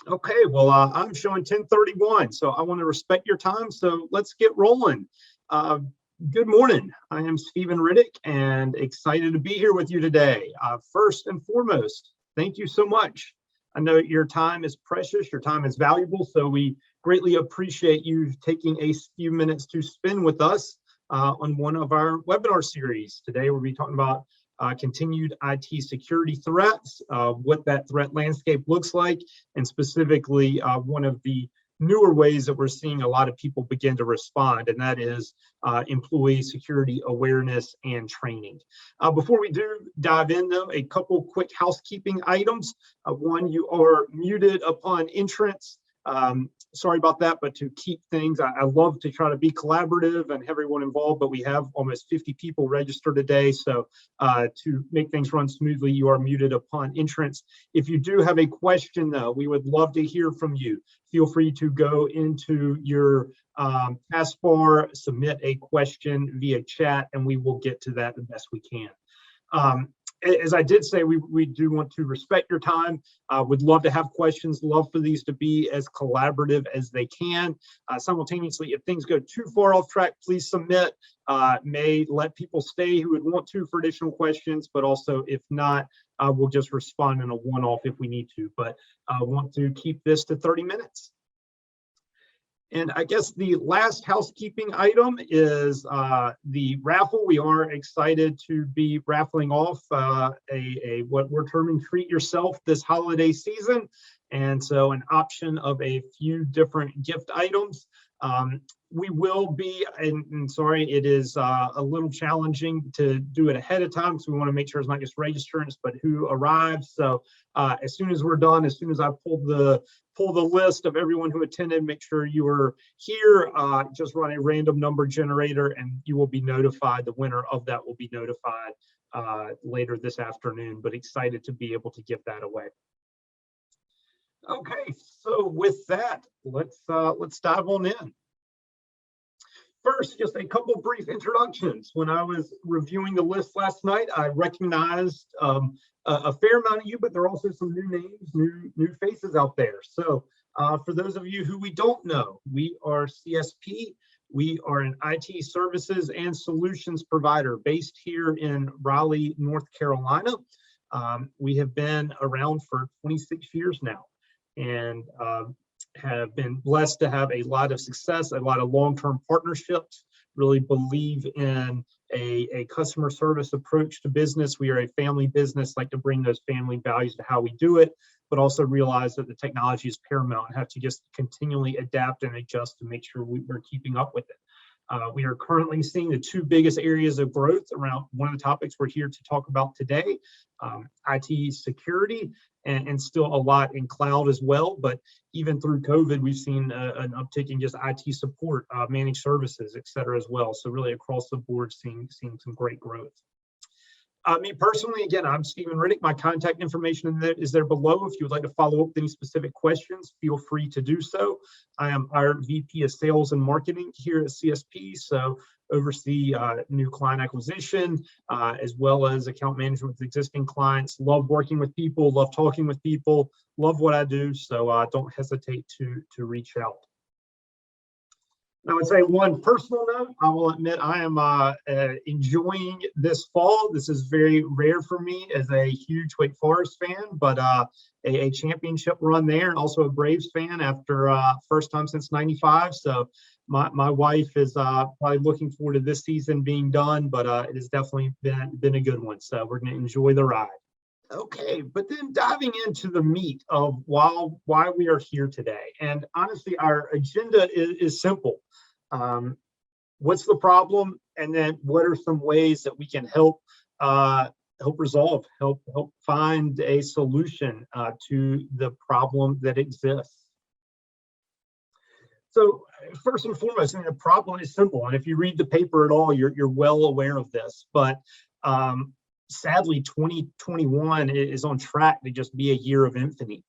Okay, well, I'm showing 10:31, so I want to respect your time. So let's get rolling. Uh, Good morning. I am Stephen Riddick and excited to be here with you today. First and foremost, thank you so much. I know your time is precious, your time is valuable, so we greatly appreciate you taking a few minutes to spend with us on one of our webinar series. Today, we'll be talking about continued IT security threats, what that threat landscape looks like, and specifically one of the newer ways that we're seeing a lot of people begin to respond, and that is employee security awareness and training. Before we do dive in, though, a couple quick housekeeping items. One, you are muted upon entrance. Sorry about that, but to keep things, I love to try to be collaborative and have everyone involved, but we have almost 50 people registered today. So to make things run smoothly, you are muted upon entrance. If you do have a question, though, we would love to hear from you. Feel free to go into your taskbar, submit a question via chat, and we will get to that the best we can. As I did say, we do want to respect your time. Would love to have questions, love for these to be as collaborative as they can. Simultaneously, if things go too far off track, please submit. May let people stay who would want to for additional questions, but also if not, we'll just respond in a one-off if we need to. But I want to keep this to 30 minutes. And I guess the last housekeeping item is the raffle. We are excited to be raffling off what we're terming treat yourself this holiday season. And so an option of a few different gift items. We will be, and sorry, it is a little challenging to do it ahead of time because we want to make sure it's not just registrants, but who arrives. So as soon as we're done, as soon as I pull the list of everyone who attended, make sure you are here, just run a random number generator and you will be notified. The winner of that will be notified later this afternoon, but excited to be able to give that away. Okay, so with that, let's dive on in. First, just a couple brief introductions. When I was reviewing the list last night, I recognized a fair amount of you, but there are also some new names, new faces out there. So for those of you who we don't know, we are CSP. We are an IT services and solutions provider based here in Raleigh, North Carolina. We have been around for 26 years now and have been blessed to have a lot of success, a lot of long-term partnerships, really believe in a customer service approach to business. We are a family business, like to bring those family values to how we do it, but also realize that the technology is paramount and have to just continually adapt and adjust to make sure we're keeping up with it. We are currently seeing the two biggest areas of growth around one of the topics we're here to talk about today, IT security, and still a lot in cloud as well. But even through COVID, we've seen an uptick in just IT support, managed services, et cetera, as well. So really across the board, seeing some great growth. Me personally, again, I'm Stephen Riddick. My contact information is there below. If you would like to follow up with any specific questions, feel free to do so. I am our VP of Sales and Marketing here at CSP, so oversee new client acquisition, as well as account management with existing clients. Love working with people, love talking with people, love what I do, so don't hesitate to reach out. I would say one personal note, I will admit I am enjoying this fall. This is very rare for me as a huge Wake Forest fan, but a championship run there and also a Braves fan after first time since '95. So my wife is probably looking forward to this season being done, but it has definitely been a good one. So we're going to enjoy the ride. Okay, but then diving into the meat of why we are here today. And honestly, our agenda is simple. What's the problem? And then what are some ways that we can help resolve, help find a solution to the problem that exists? So first and foremost, I mean, the problem is simple. And if you read the paper at all, you're well aware of this. But sadly, 2021 is on track to just be a year of infamy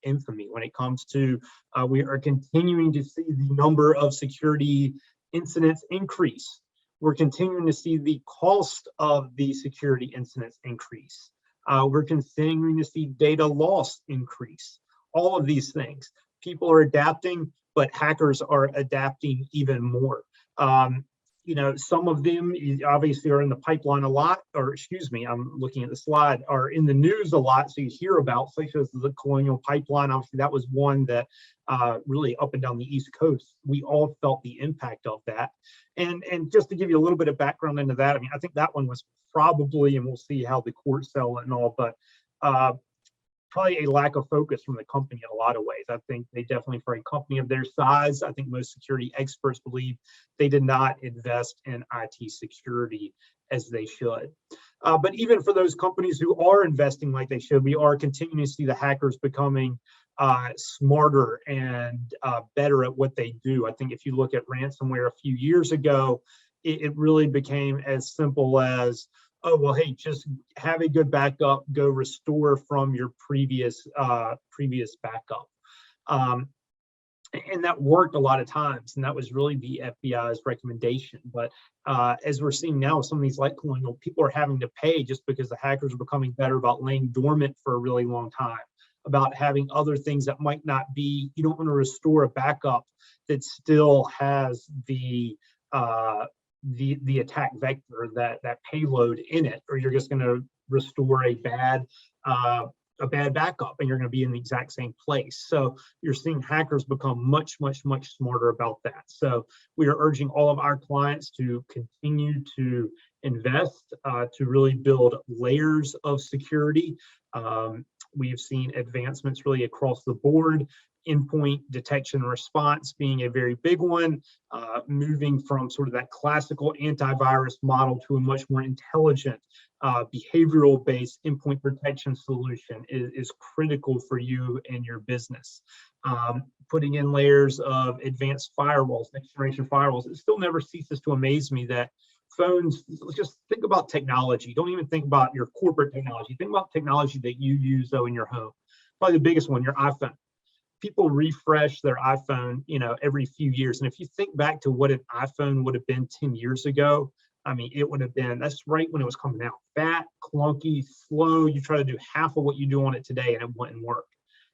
when it comes to we are continuing to see the number of security incidents increase. We're continuing to see the cost of the security incidents increase. We're continuing to see data loss increase. All of these things. people are adapting, but hackers are adapting even more. Some of them obviously are in the pipeline a lot, or excuse me, I'm looking at the slide, are in the news a lot. So you hear about, such as the Colonial Pipeline. Obviously, that was one that really up and down the East Coast, we all felt the impact of that. And just to give you a little bit of background into that, I mean, I think that one was probably, and we'll see how the courts sell it and all, but probably a lack of focus from the company in a lot of ways. I think they definitely, for a company of their size, I think most security experts believe they did not invest in IT security as they should. But even for those companies who are investing like they should, we are continuing to see the hackers becoming smarter and better at what they do. I think if you look at ransomware a few years ago, it really became as simple as, oh, well, hey, just have a good backup, go restore from your previous backup. And that worked a lot of times, and that was really the FBI's recommendation. But as we're seeing now, some of these like Colonial, people are having to pay just because the hackers are becoming better about laying dormant for a really long time, about having other things that might not be, you don't want to restore a backup that still has the attack vector, that payload in it, or you're just going to restore a bad backup and you're going to be in the exact same place. So you're seeing hackers become much smarter about that. So we are urging all of our clients to continue to invest, to really build layers of security. We've seen advancements really across the board. Endpoint detection and response being a very big one, moving from sort of that classical antivirus model to a much more intelligent, behavioral-based endpoint protection solution is critical for you and your business. Putting in layers of advanced firewalls, next generation firewalls, it still never ceases to amaze me that phones, just think about technology. Don't even think about your corporate technology. Think about technology that you use though in your home. Probably the biggest one, your iPhone. People refresh their iPhone, every few years. And if you think back to what an iPhone would have been 10 years ago, I mean, it would have been, that's right when it was coming out, fat, clunky, slow. You try to do half of what you do on it today and it wouldn't work.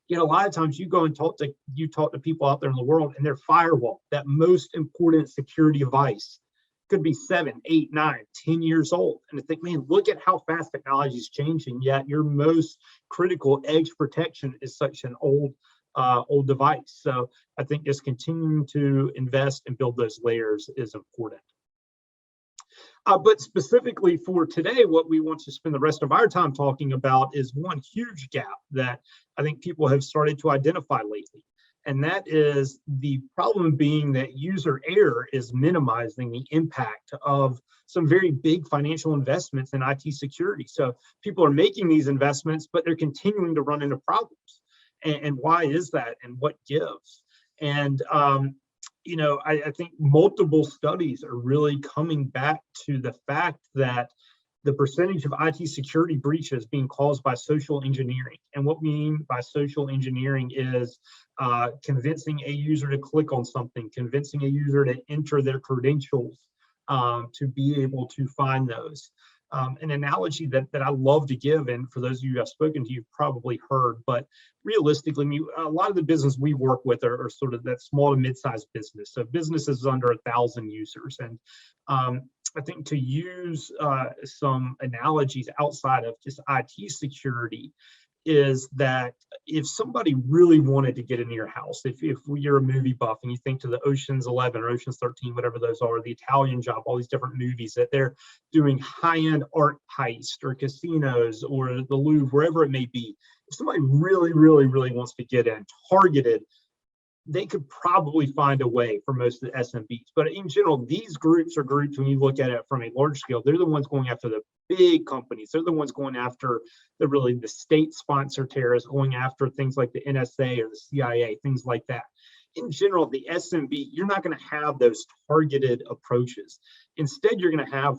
Yet a lot of times you go and talk to people out there in the world, and their firewall, that most important security device, could be 7, 8, 9, 10 years old. And I think, man, look at how fast technology is changing, yet your most critical edge protection is such an old device. So I think just continuing to invest and build those layers is important. But specifically for today, what we want to spend the rest of our time talking about is one huge gap that I think people have started to identify lately. And that is the problem being that user error is minimizing the impact of some very big financial investments in IT security. So people are making these investments, but they're continuing to run into problems. And why is that, and what gives? And I think multiple studies are really coming back to the fact that the percentage of IT security breaches being caused by social engineering. And what we mean by social engineering is convincing a user to click on something, convincing a user to enter their credentials to be able to find those. An analogy that I love to give, and for those of you who I've spoken to, you've probably heard, but realistically, a lot of the business we work with are sort of that small to mid-sized business. So businesses under 1,000 users. And I think to use some analogies outside of just IT security is that if somebody really wanted to get into your house, if you're a movie buff and you think to the Ocean's 11 or Ocean's 13, whatever those are, the Italian Job, all these different movies that they're doing high-end art heist or casinos or the Louvre, wherever it may be, if somebody really wants to get in targeted, they could probably find a way for most of the SMBs. But in general, these groups are groups, when you look at it from a large scale, they're the ones going after the big companies. They're the ones going after the state-sponsored terrorists, going after things like the NSA or the CIA, things like that. In general, the SMB, you're not going to have those targeted approaches. Instead, you're going to have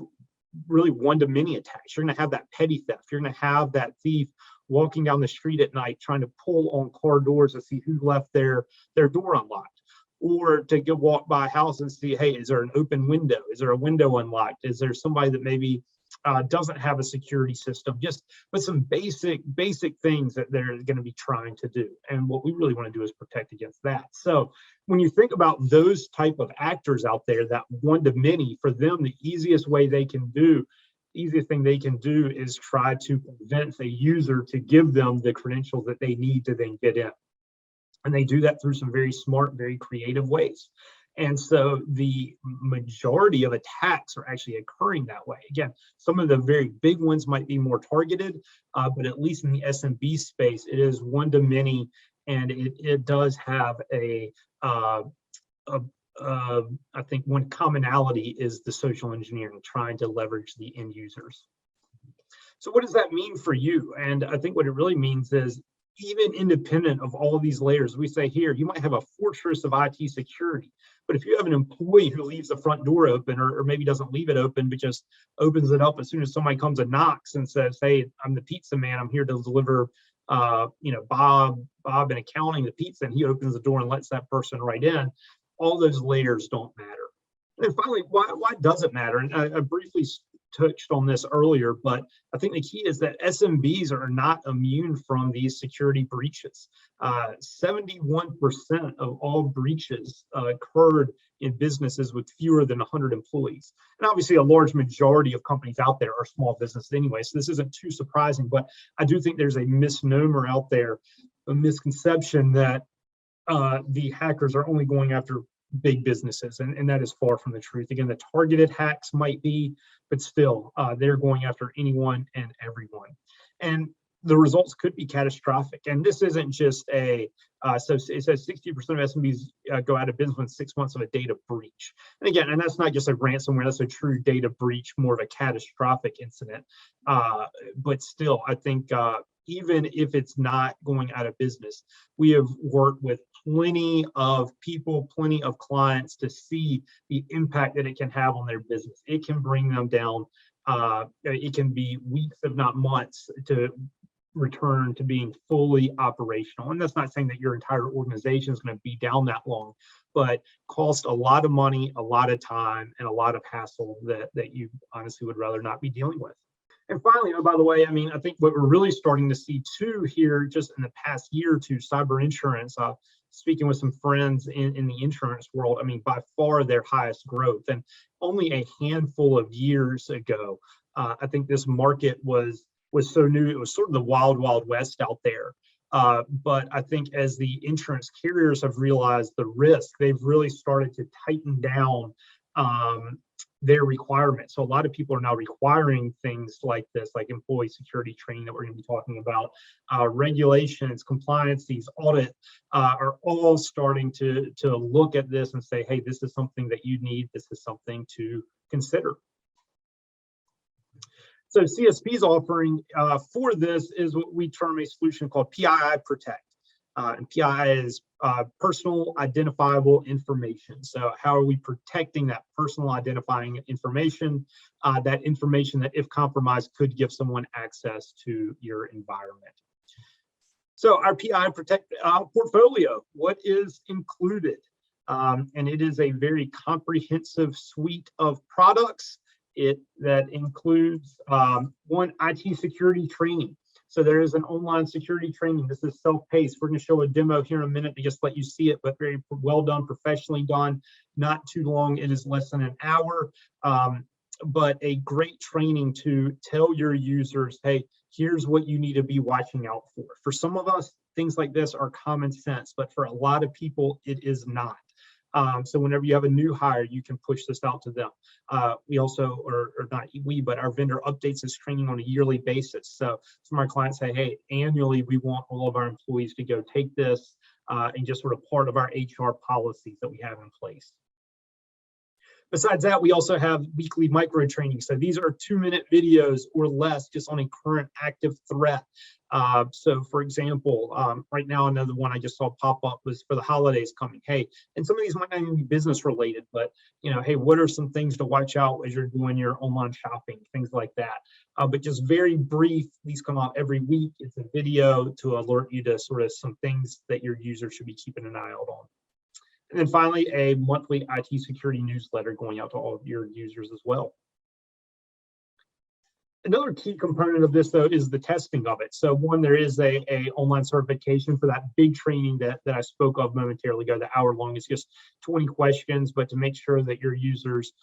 really one-to-many attacks. You're going to have that petty theft. You're going to have that thief walking down the street at night trying to pull on car doors to see who left their door unlocked, or to go walk by a house and see, hey, is there an open window? Is there a window unlocked? Is there somebody that maybe doesn't have a security system, just but some basic things that they're going to be trying to do. And what we really want to do is protect against that. So when you think about those type of actors out there, that one to many, for them, the easiest thing they can do is try to convince a user to give them the credentials that they need to then get in. And they do that through some very smart, very creative ways. And so the majority of attacks are actually occurring that way. Again, some of the very big ones might be more targeted, but at least in the SMB space, it is one to many, and it does have I think one commonality is the social engineering, trying to leverage the end users. So what does that mean for you? And I think what it really means is, even independent of all of these layers, we say here, you might have a fortress of IT security, but if you have an employee who leaves the front door open, or maybe doesn't leave it open, but just opens it up as soon as somebody comes and knocks and says, hey, I'm the pizza man, I'm here to deliver Bob in accounting the pizza, and he opens the door and lets that person right in, all those layers don't matter. And finally, why does it matter? And I briefly touched on this earlier, but I think the key is that SMBs are not immune from these security breaches. 71% of all breaches occurred in businesses with fewer than 100 employees. And obviously a large majority of companies out there are small businesses anyway, so this isn't too surprising, but I do think there's a misnomer out there, a misconception that the hackers are only going after big businesses, and that is far from the truth. Again, the targeted hacks might be, but still, they're going after anyone and everyone. And the results could be catastrophic. And this isn't just so it says 60% of SMBs go out of business within 6 months of a data breach. And again, and that's not just a ransomware, that's a true data breach, more of a catastrophic incident. But still, I think even if it's not going out of business, we have worked with plenty of people, plenty of clients to see the impact that it can have on their business. It can bring them down. It can be weeks, if not months, to return to being fully operational. And that's not saying that your entire organization is going to be down that long, but cost a lot of money, a lot of time, and a lot of hassle that you honestly would rather not be dealing with. And finally, by the way, I mean, I think what we're really starting to see too here, just in the past year or two, cyber insurance, speaking with some friends in the insurance world, I mean, by far their highest growth. And only a handful of years ago, I think this market was so new. It was sort of the wild, wild west out there. But I think as the insurance carriers have realized the risk, they've really started to tighten down their requirements. So a lot of people are now requiring things like this, like employee security training that we're going to be talking about, regulations, compliance, these audit are all starting to look at this and say, hey, this is something that you need. This is something to consider. So CSP's offering for this is what we term a solution called PiProtect. And PII is personal identifiable information. So how are we protecting that personal identifying information, that information that if compromised could give someone access to your environment? So our PiProtect portfolio, what is included? And it is a very comprehensive suite of products. That includes one, IT security training. So there is an online security training. This is self-paced. We're going to show a demo here in a minute to just let you see it, but very well done, professionally done, not too long. It is less than an hour, but a great training to tell your users, hey, here's what you need to be watching out for. For some of us, things like this are common sense, but for a lot of people, it is not. So whenever you have a new hire, you can push this out to them. We also, or not we, but our vendor updates this training on a yearly basis. So some of our clients say, hey, annually, we want all of our employees to go take this and just sort of part of our HR policies that we have in place. Besides that, we also have weekly micro training. So these are 2-minute videos or less just on a current active threat. So for example, right now, another one I just saw pop up was for the holidays coming. Hey, and some of these might not even be business related, but hey, what are some things to watch out as you're doing your online shopping, things like that. But just very brief, these come out every week. It's a video to alert you to sort of some things that your user should be keeping an eye out on. And then finally, a monthly IT security newsletter going out to all of your users as well. Another key component of this, though, is the testing of it. So one, there is a online certification for that big training that I spoke of momentarily ago. The hour long is just 20 questions, but to make sure that your users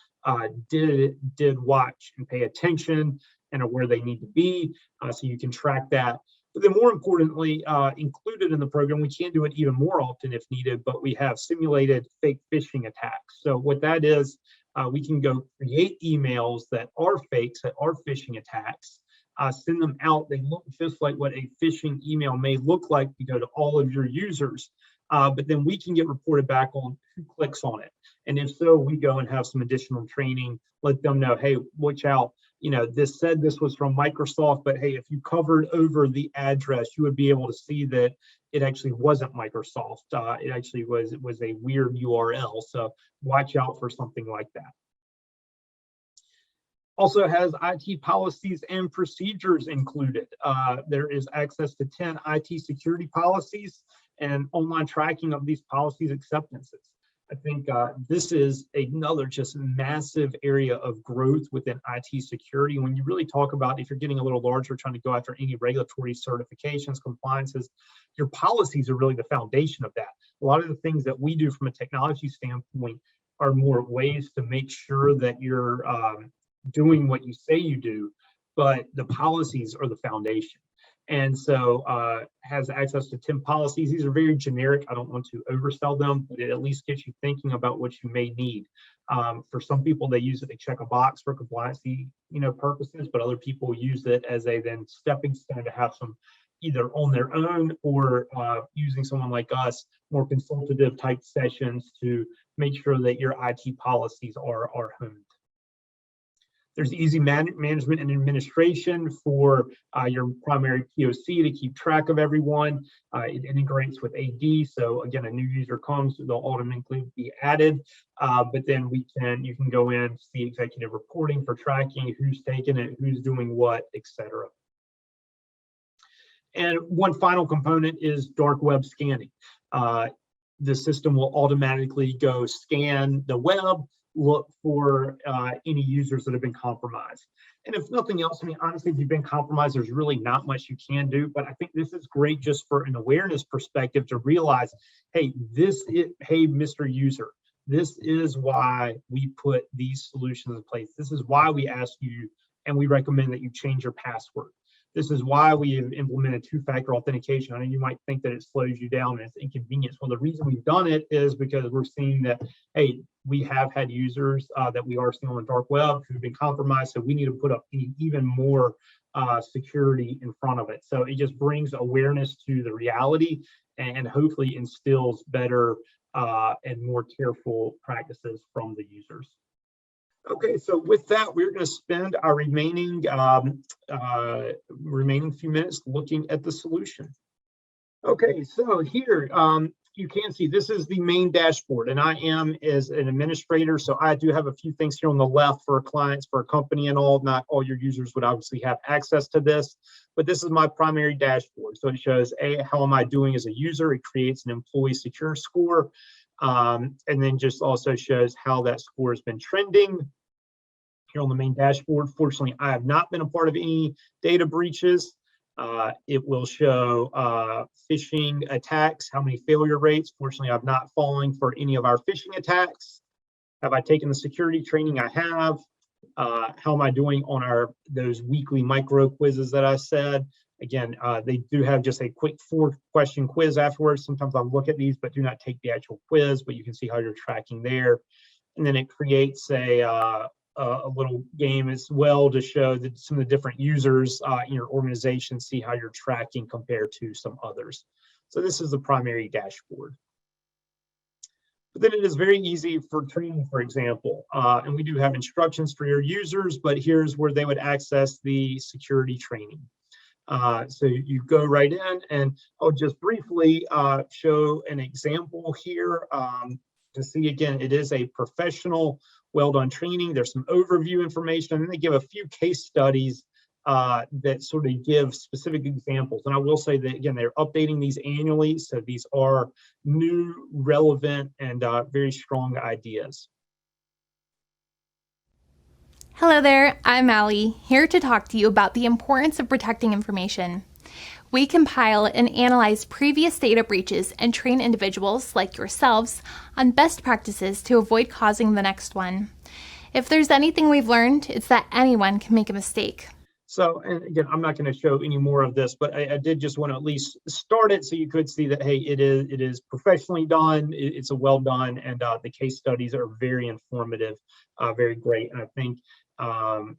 did watch and pay attention and are where they need to be, so you can track that. But then more importantly, included in the program, we can do it even more often if needed, but we have simulated fake phishing attacks. So what that is, we can go create emails that are fakes, that are phishing attacks, send them out. They look just like what a phishing email may look like to go to all of your users. But then we can get reported back on who clicks on it. And if so, we go and have some additional training, let them know, hey, watch out. This said this was from Microsoft, but hey, if you covered over the address, you would be able to see that it actually wasn't Microsoft. It actually was a weird URL. So watch out for something like that. Also has IT policies and procedures included. There is access to 10 IT security policies and online tracking of these policies acceptances. I think this is another just massive area of growth within IT security. When you really talk about, if you're getting a little larger, trying to go after any regulatory certifications, compliances, your policies are really the foundation of that. A lot of the things that we do from a technology standpoint are more ways to make sure that you're doing what you say you do, but the policies are the foundation. And so has access to 10 policies. These are very generic. I don't want to oversell them, but it at least gets you thinking about what you may need. For some people, they use it to check a box for compliancy, purposes, but other people use it as a then stepping stone to have some either on their own or using someone like us, more consultative type sessions to make sure that your IT policies are honed. There's easy management and administration for your primary POC to keep track of everyone. It integrates with AD. So again, a new user comes, they'll automatically be added. But then you can go in, see executive reporting for tracking, who's taking it, who's doing what, etc. And one final component is dark web scanning. The system will automatically go scan the web, look for any users that have been compromised. And if nothing else, honestly, if you've been compromised, there's really not much you can do. But I think this is great just for an awareness perspective to realize, hey, Mr. User, this is why we put these solutions in place. This is why we ask you and we recommend that you change your password. This is why we have implemented two-factor authentication. I know you might think that it slows you down and it's inconvenience. Well, the reason we've done it is because we're seeing that, hey, we have had users that we are seeing on the dark web who've been compromised, so we need to put up even more security in front of it. So it just brings awareness to the reality and hopefully instills better and more careful practices from the users. Okay, so with that, we're going to spend our remaining few minutes looking at the solution. Okay, so here you can see this is the main dashboard, and I am as an administrator, so I do have a few things here on the left for clients, for a company and all. Not all your users would obviously have access to this, but this is my primary dashboard. So it shows, how am I doing as a user? It creates an employee secure score, and then just also shows how that score has been trending. Here on the main dashboard, fortunately, I have not been a part of any data breaches. It will show phishing attacks, how many failure rates. Fortunately, I've not fallen for any of our phishing attacks. Have I taken the security training? I have. How am I doing on those weekly micro quizzes that I said? Again, they do have just a quick 4-question quiz afterwards. Sometimes I'll look at these, but do not take the actual quiz, but you can see how you're tracking there. And then it creates a little game as well to show that some of the different users in your organization, see how you're tracking compared to some others. So this is the primary dashboard. But then it is very easy for training, for example, and we do have instructions for your users, but here's where they would access the security training. So you go right in, and I'll just briefly show an example here to see, again, it is a professional, well-done training. There's some overview information, and then they give a few case studies that sort of give specific examples. And I will say that, again, they're updating these annually, so these are new, relevant, and very strong ideas. Hello there, I'm Allie, here to talk to you about the importance of protecting information. We compile and analyze previous data breaches and train individuals, like yourselves, on best practices to avoid causing the next one. If there's anything we've learned, it's that anyone can make a mistake. So, and again, I'm not going to show any more of this, but I did just want to at least start it so you could see that, hey, it is professionally done. It's a well done, and the case studies are very informative, very great. And I think, I'll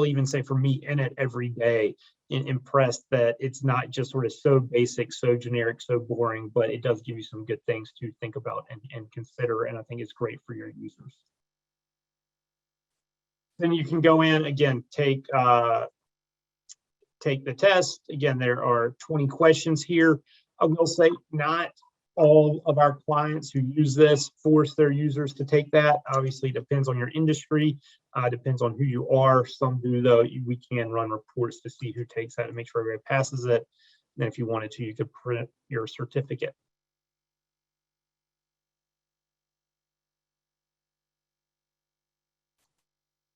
even say for me in it every day, impressed that it's not just sort of so basic, so generic, so boring, but it does give you some good things to think about and consider. And I think it's great for your users. Then you can go in again, take the test. Again, there are 20 questions here. I will say not all of our clients who use this force their users to take that. Obviously, depends on your industry, depends on who you are. Some do, though. We can run reports to see who takes that and make sure everybody passes it. And if you wanted to, you could print your certificate.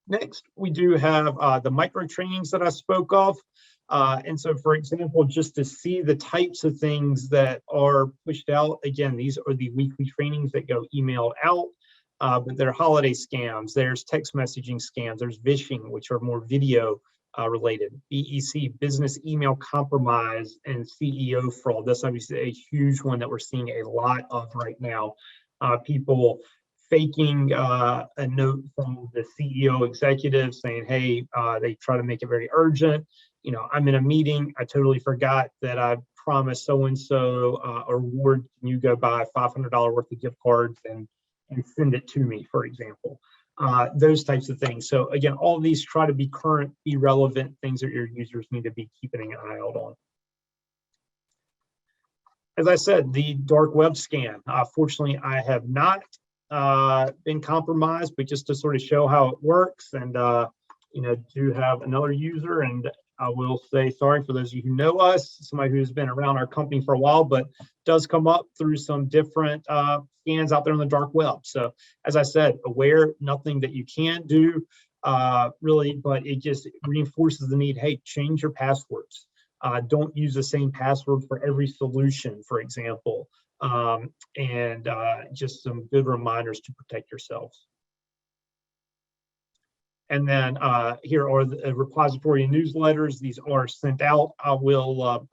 Next, we do have the micro trainings that I spoke of. And so, for example, just to see the types of things that are pushed out, again, these are the weekly trainings that go emailed out, but there are holiday scams, there's text messaging scams, there's phishing, which are more video related, BEC, business email compromise, and CEO fraud. That's obviously a huge one that we're seeing a lot of right now. People faking a note from the CEO executive saying, hey, they try to make it very urgent. I'm in a meeting. I totally forgot that I promised so-and-so a reward. Can you go buy $500 worth of gift cards and send it to me, for example? Those types of things. So again, all of these try to be current, be relevant things that your users need to be keeping an eye out on. As I said, the dark web scan. Fortunately, I have not been compromised, but just to sort of show how it works, and do have another user, and I will say sorry for those of you who know us, somebody who's been around our company for a while, but does come up through some different scans out there on the dark web. So as I said, aware, nothing that you can't do really, but it just reinforces the need, hey, change your passwords. Don't use the same password for every solution, for example. And just some good reminders to protect yourselves. And then here are the repository newsletters. These are sent out. I'll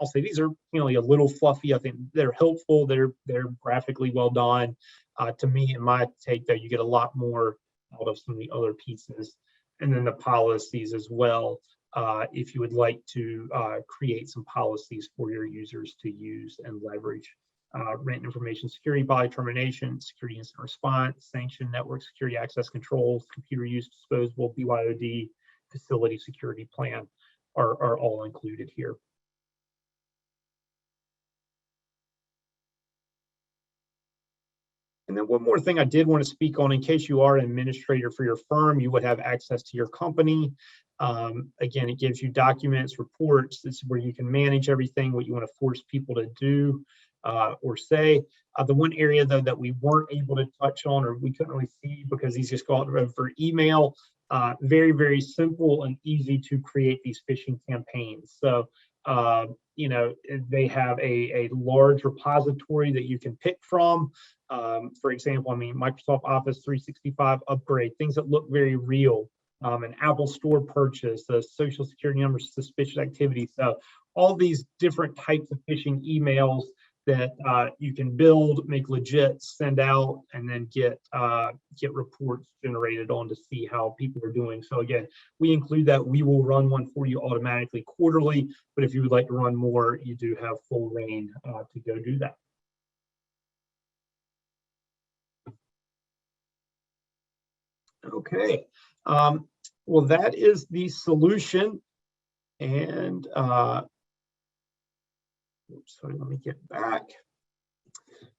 say these are a little fluffy. I think they're helpful. They're graphically well done. To me, in my take, though, you get a lot more out of some of the other pieces. And then the policies as well. If you would like to create some policies for your users to use and leverage. Rent information security, body termination, security incident response, sanction, network security access controls, computer use disposable, BYOD, facility security plan are all included here. And then one more thing I did want to speak on, in case you are an administrator for your firm, you would have access to your company. Again, it gives you documents, reports. This is where you can manage everything, what you want to force people to do or say. The one area, though, that we weren't able to touch on, or we couldn't really see because these just go out over email, very, very simple and easy to create these phishing campaigns. So, they have a large repository that you can pick from. For example, Microsoft Office 365 upgrade, things that look very real. An Apple Store purchase, a social security number, suspicious activity. So all these different types of phishing emails that you can build, make legit, send out, and then get reports generated on to see how people are doing. So again, we include that. We will run one for you automatically quarterly, but if you would like to run more, you do have full reign to go do that. Okay, well, that is the solution. And sorry, let me get back.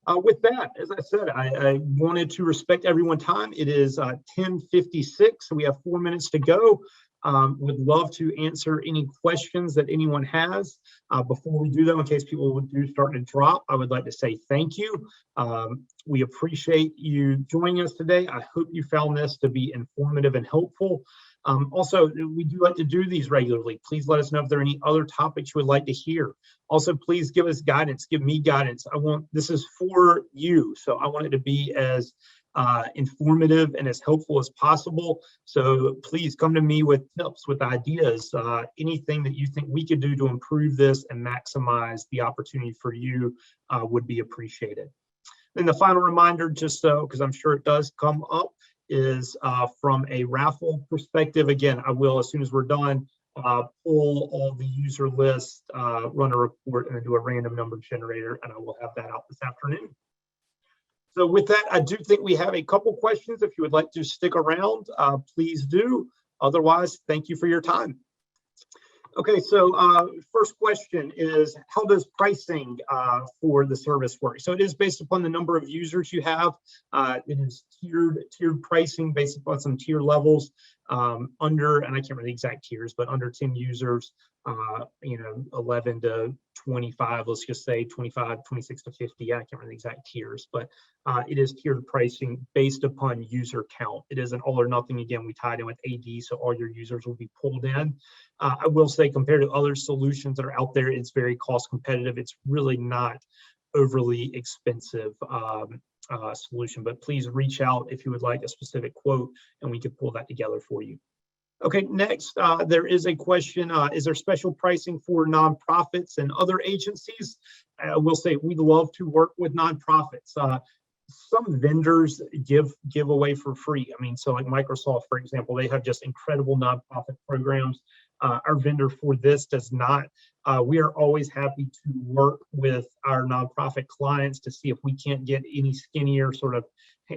With that, as I said, I wanted to respect everyone's time. It is 10:56, so we have 4 minutes to go. Would love to answer any questions that anyone has. Before we do though, in case people do start to drop, I would like to say thank you. We appreciate you joining us today. I hope you found this to be informative and helpful. Also, we do like to do these regularly. Please let us know if there are any other topics you would like to hear. Also, please give us guidance, give me guidance. This is for you, so I want it to be as informative and as helpful as possible. So please come to me with tips, with ideas, anything that you think we could do to improve this and maximize the opportunity for you would be appreciated. And the final reminder, just so, because I'm sure it does come up, is from a raffle perspective. Again, I will, as soon as we're done, pull all the user lists, run a report, and then do a random number generator, and I will have that out this afternoon. So with that, I do think we have a couple questions. If you would like to stick around, please do. Otherwise, thank you for your time. Okay, so first question is, how does pricing for the service work? So it is based upon the number of users you have. It is tiered pricing based upon some tier levels. Under, and I can't remember the exact tiers, but under 10 users, 11 to 25, let's just say 25, 26 to 50. I can't remember the exact tiers, but it is tiered pricing based upon user count. It is an all or nothing. Again, we tied in with AD, so all your users will be pulled in. I will say, compared to other solutions that are out there, it's very cost competitive. It's really not overly expensive solution, but please reach out if you would like a specific quote and we can pull that together for you. Okay, next, there is a question, is there special pricing for nonprofits and other agencies? I will say we'd love to work with nonprofits. Some vendors give away for free. I mean, so like Microsoft, for example, they have just incredible nonprofit programs. Our vendor for this does not. We are always happy to work with our nonprofit clients to see if we can't get any skinnier sort of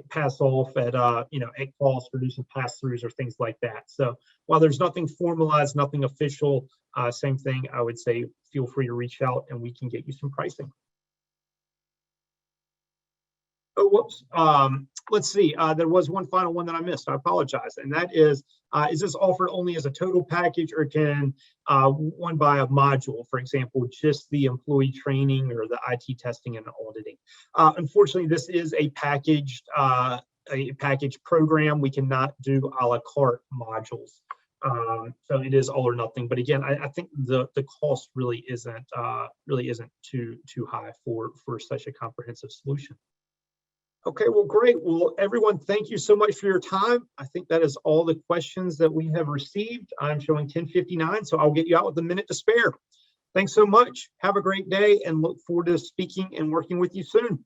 pass off at at cost, reducing pass-throughs or things like that. So while there's nothing formalized, nothing official, same thing, I would say feel free to reach out and we can get you some pricing. Oh, whoops. Let's see. There was one final one that I missed. I apologize. And that is this offered only as a total package, or can one buy a module, for example, just the employee training or the IT testing and auditing? Unfortunately, this is a packaged program. We cannot do a la carte modules. So it is all or nothing. But again, I think the cost really isn't too high for such a comprehensive solution. Okay, well, great. Well, everyone, thank you so much for your time. I think that is all the questions that we have received. I'm showing 10:59, so I'll get you out with a minute to spare. Thanks so much. Have a great day and look forward to speaking and working with you soon.